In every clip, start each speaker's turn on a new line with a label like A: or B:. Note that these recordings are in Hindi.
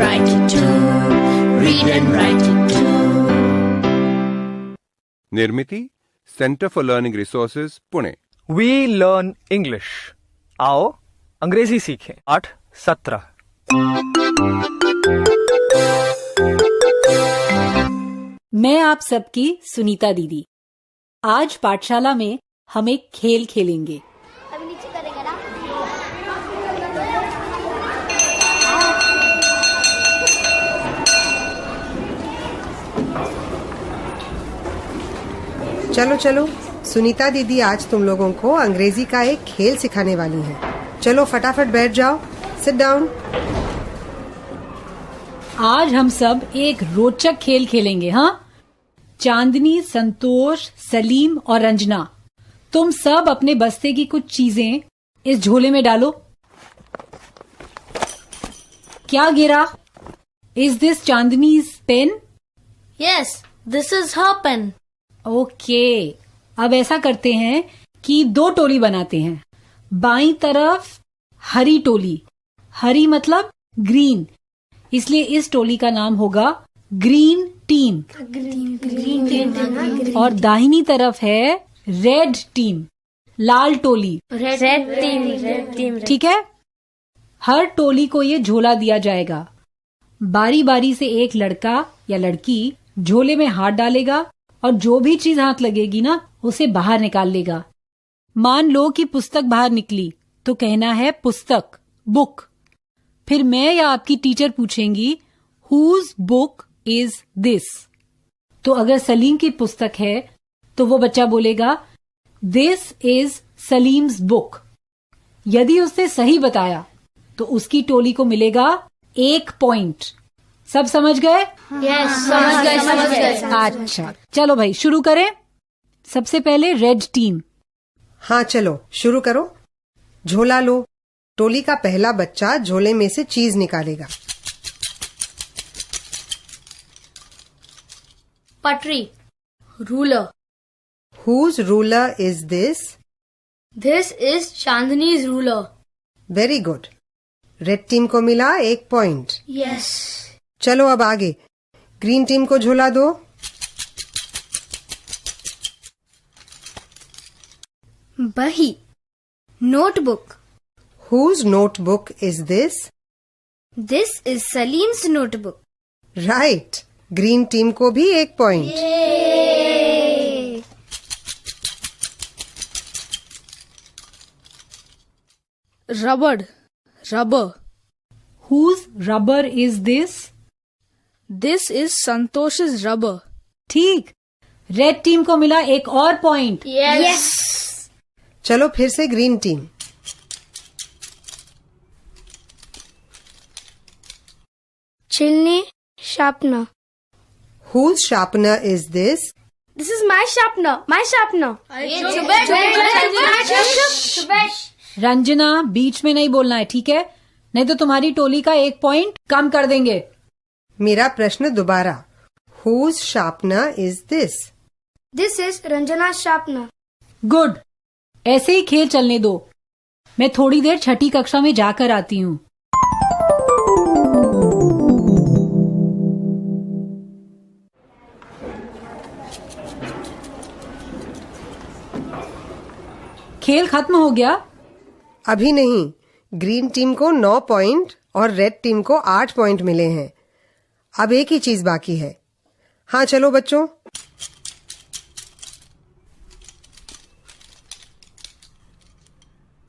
A: write it too. Read and write it too.
B: Nirmiti centre for learning resources Pune.
C: We learn English. आओ अंग्रेजी सीखें। 8-17।
D: मैं आप सबकी सुनीता दीदी। आज पाठशाला में हम एक खेल खेलेंगे।
E: अभी नीचे करेंगे ना।
F: चलो चलो, सुनीता दीदी आज तुम लोगों को अंग्रेजी का एक खेल सिखाने वाली हैं। चलो फटाफट बैठ जाओ, सिट डाउन।
D: आज हम सब एक रोचक खेल खेलेंगे। हाँ, चांदनी, संतोष, सलीम और रंजना, तुम सब अपने बस्ते की कुछ चीजें इस झोले में डालो। क्या गिरा? Is this Chandni's pen?
E: Yes, this is her pen.
D: Okay, अब ऐसा करते हैं कि 2 टोली बनाते हैं। बाईं तरफ हरी टोली, हरी मतलब ग्रीन, इसलिए इस टोली का नाम होगा ग्रीन टीम। और दाहिनी तरफ है रेड टीम, लाल टोली।
E: Red team.
D: ठीक है, हर टोली को ये झोला दिया जाएगा। बारी बारी से एक लड़का या लड़की झोले में हाथ डालेगा और जो भी चीज हाथ लगेगी ना, उसे बाहर निकाल लेगा। मान लो कि पुस्तक बाहर निकली तो कहना है पुस्तक, बुक। फिर मैं या आपकी टीचर पूछेंगी हुज बुक इज दिस। तो अगर सलीम की पुस्तक है तो वो बच्चा बोलेगा दिस इज सलीम्स बुक। यदि उसने सही बताया तो उसकी टोली को मिलेगा 1 पॉइंट। सब समझ गए?
E: Yes, समझ गए।
D: अच्छा, चलो भाई शुरू करें। सबसे पहले रेड टीम।
F: हाँ चलो शुरू करो। झोला लो। टोली का पहला बच्चा झोले में से चीज निकालेगा।
E: पटरी, ruler.
F: Whose ruler is this?
E: This is Chandni's ruler.
F: Very good. Red team को मिला 1 पॉइंट।
E: Yes.
F: चलो अब आगे। ग्रीन टीम को झोला दो।
E: बही, notebook.
F: Whose notebook is this?
E: This is Salim's notebook.
F: Right, green team को भी 1 point.
E: Yay!
G: Rubber.
D: Whose rubber is this?
G: This is Santosh's rubber.
D: ठीक, रेड टीम को मिला 1 और पॉइंट।
E: Yes.
F: चलो फिर से green team.
E: Chilni, sharpener.
F: Whose sharpener is this?
E: This is my sharpener. My sharpener.
D: Ranjana, बीच में नहीं बोलना है, ठीक है? नहीं तो तुम्हारी टोली का 1 पॉइंट कम कर देंगे।
F: मेरा प्रश्न दोबारा। Whose sharpener is this?
E: This is Ranjana's sharpener.
D: Good, ऐसे ही खेल चलने दो। मैं थोड़ी देर छठी कक्षा में जाकर आती हूँ। खेल खत्म हो गया?
F: अभी नहीं। ग्रीन टीम को 9 पॉइंट और रेड टीम को 8 पॉइंट मिले हैं। अब एक ही चीज बाकी है। हाँ चलो बच्चों।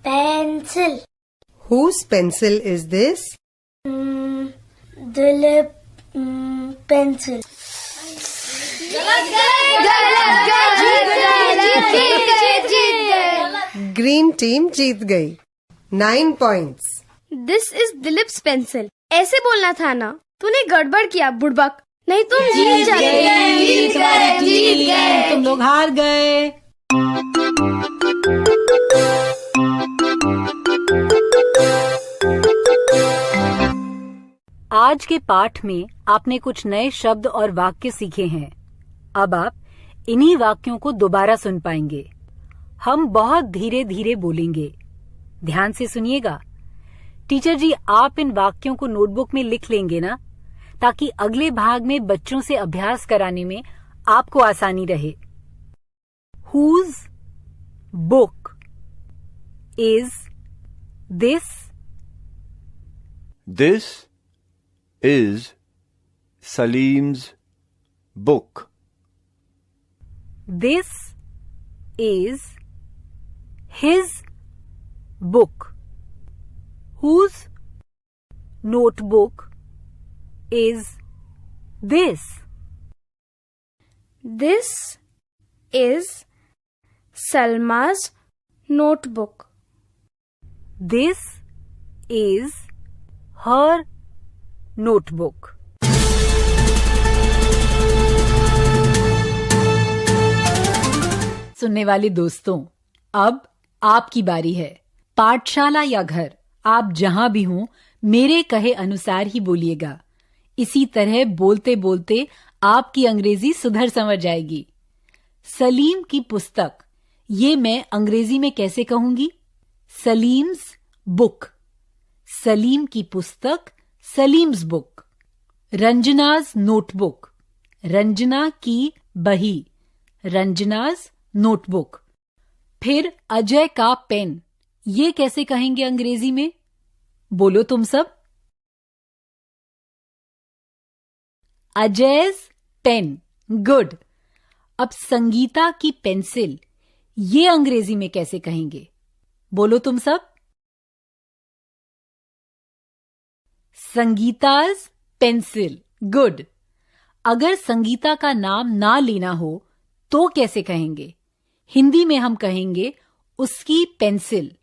E: Pencil.
F: Whose pencil is this?
E: Dilip pencil.
F: Green team जीत गई। 9 points.
E: This is Dilip's pencil. ऐसे बोलना था ना, तूने गड़बड़ किया बुड़बक। नहीं तुम जीत गए।
D: तुम लोग हार गए। आज के पाठ में आपने कुछ नए शब्द और वाक्य सीखे हैं। अब आप इन्हीं वाक्यों को दोबारा सुन पाएंगे। हम बहुत धीरे धीरे बोलेंगे, ध्यान से सुनिएगा।
H: टीचर जी, आप इन वाक्यों को नोटबुक में लिख लेंगे ना, ताकि अगले भाग में बच्चों से अभ्यास कराने में आपको आसानी रहे। Whose book is this?
I: This is Salim's book.
H: This is his book. Whose notebook is this?
E: This is Salma's notebook.
H: This is her notebook.
D: सुनने वाले दोस्तों, अब आपकी बारी है। पाठशाला या घर, आप जहां भी हों, मेरे कहे अनुसार ही बोलिएगा। इसी तरह बोलते बोलते आपकी अंग्रेजी सुधर समझ जाएगी। सलीम की पुस्तक, ये मैं अंग्रेजी में कैसे कहूंगी? सलीम्स बुक। सलीम की पुस्तक, सलीम्स बुक। रंजनाज नोटबुक, रंजना की बही, रंजनाज नोटबुक। फिर अजय का पेन, ये कैसे कहेंगे अंग्रेजी में? बोलो तुम सब। अजयज पेन। गुड। अब संगीता की पेंसिल, ये अंग्रेजी में कैसे कहेंगे? बोलो तुम सब। संगीताज पेंसिल। गुड। अगर संगीता का नाम ना लेना हो तो कैसे कहेंगे? हिंदी में हम कहेंगे उसकी पेंसिल,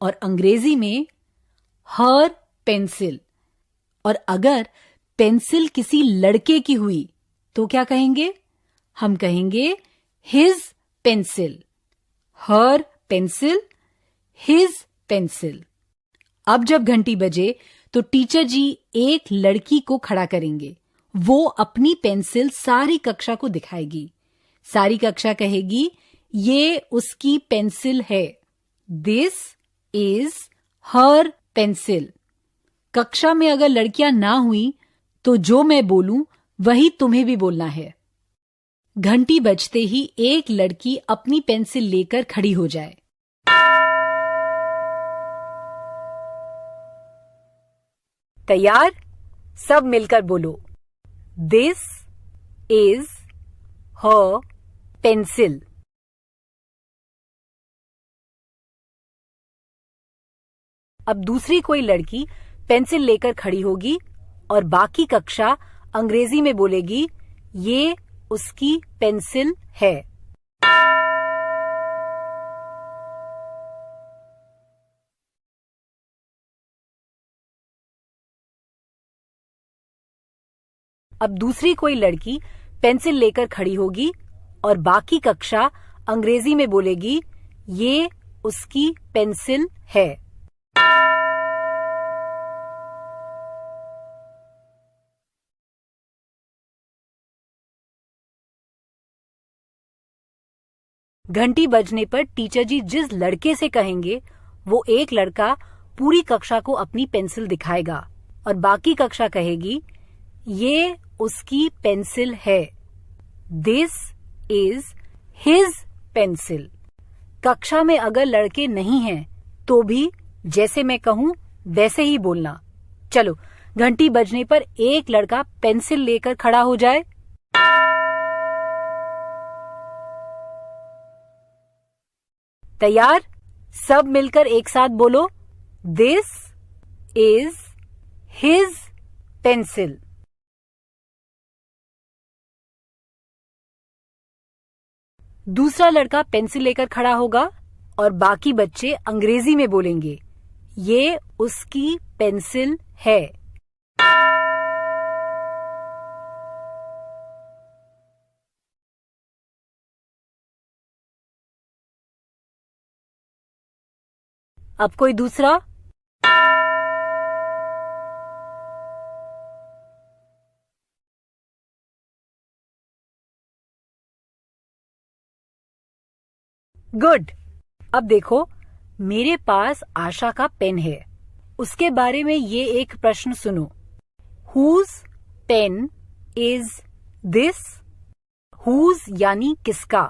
D: और अंग्रेजी में हर पेंसिल। और अगर पेंसिल किसी लड़के की हुई तो क्या कहेंगे? हम कहेंगे हिज पेंसिल। हर पेंसिल, हिज पेंसिल। अब जब घंटी बजे तो टीचर जी एक लड़की को खड़ा करेंगे। वो अपनी पेंसिल सारी कक्षा को दिखाएगी। सारी कक्षा कहेगी, ये उसकी पेंसिल है। This is her pencil. कक्षा में अगर लड़कियां ना हुई तो जो मैं बोलूं वही तुम्हें भी बोलना है। घंटी बजते ही एक लड़की अपनी पेंसिल लेकर खड़ी हो जाए।
H: तैयार? सब मिलकर बोलो, दिस इज हर पेंसिल। अब दूसरी कोई लड़की पेंसिल लेकर खड़ी होगी और बाकी कक्षा अंग्रेजी में बोलेगी, ये उसकी पेंसिल है। अब दूसरी कोई लड़की पेंसिल लेकर खड़ी होगी और बाकी कक्षा अंग्रेजी में बोलेगी, ये उसकी पेंसिल है। घंटी बजने पर टीचर जी जिस लड़के से कहेंगे, वो एक लड़का पूरी कक्षा को अपनी पेंसिल दिखाएगा और बाकी कक्षा कहेगी, ये उसकी पेंसिल है। This is his pencil. कक्षा में अगर लड़के नहीं हैं तो भी जैसे मैं कहूं वैसे ही बोलना। चलो, घंटी बजने पर एक लड़का पेंसिल लेकर खड़ा हो जाए। तैयार? सब मिलकर एक साथ बोलो, दिस इज हिज पेंसिल। दूसरा लड़का पेंसिल लेकर खड़ा होगा और बाकी बच्चे अंग्रेजी में बोलेंगे, ये उसकी पेंसिल है। अब कोई दूसरा? गुड। अब देखो, मेरे पास आशा का पेन है, उसके बारे में ये एक प्रश्न सुनो। Whose pen is this? Whose यानी किसका,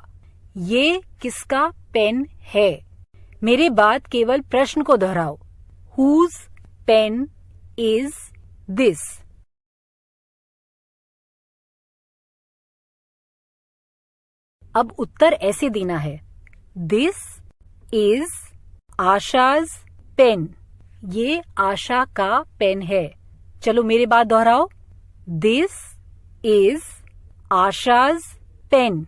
H: ये किसका पेन है। मेरे बाद केवल प्रश्न को दोहराओ। Whose pen is this? अब उत्तर ऐसे देना है, दिस इज आशाज पेन। ये आशा का पेन है। चलो मेरे बाद दोहराओ, दिस इज आशाज पेन।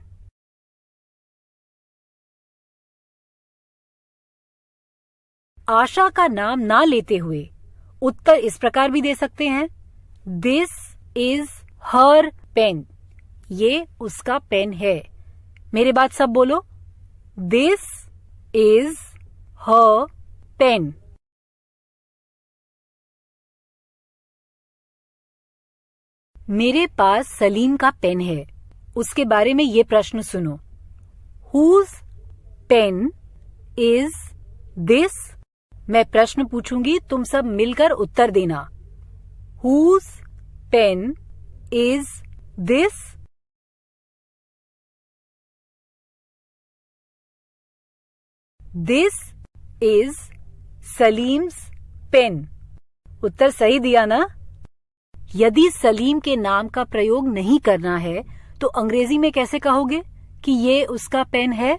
H: आशा का नाम ना लेते हुए उत्तर इस प्रकार भी दे सकते हैं, दिस इज हर पेन। ये उसका पेन है। मेरे बाद सब बोलो, दिस इज हर पेन। मेरे पास सलीम का पेन है, उसके बारे में ये प्रश्न सुनो। Whose pen is this? मैं प्रश्न पूछूंगी, तुम सब मिलकर उत्तर देना। Whose pen is this? This is Salim's pen. उत्तर सही दिया ना? यदि सलीम के नाम का प्रयोग नहीं करना है तो अंग्रेजी में कैसे कहोगे कि ये उसका पेन है?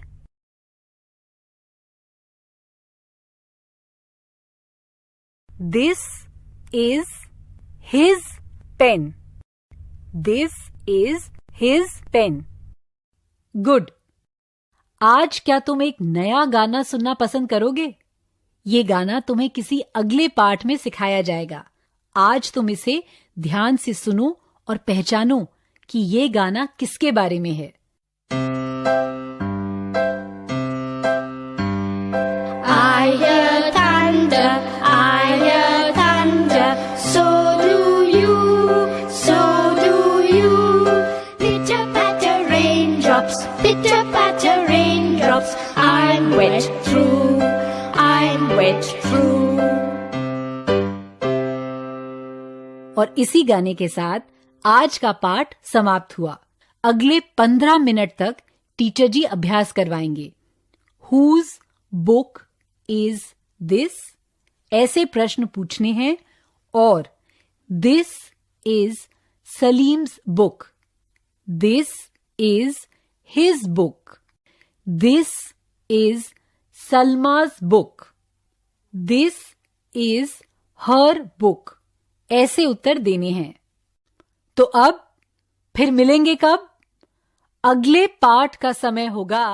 H: This is his pen. This is his pen.
D: Good. आज क्या तुम एक नया गाना सुनना पसंद करोगे? ये गाना तुम्हें किसी अगले पाठ में सिखाया जाएगा। आज तुम इसे ध्यान से सुनो और पहचानो कि ये गाना किसके बारे में है।
A: I hear thunder, I hear thunder, so do you, so do you. Pitter patter raindrops, pitter patter raindrops, I'm wet through, I'm wet through.
D: और इसी गाने के साथ आज का पाठ समाप्त हुआ। अगले 15 मिनट तक टीचर जी अभ्यास करवाएंगे। Whose book is this? ऐसे प्रश्न पूछने हैं। और this is Salim's book. This is his book. This is Salma's book. This is her book. ऐसे उत्तर देने हैं। तो अब फिर मिलेंगे कब? अगले पाठ का समय होगा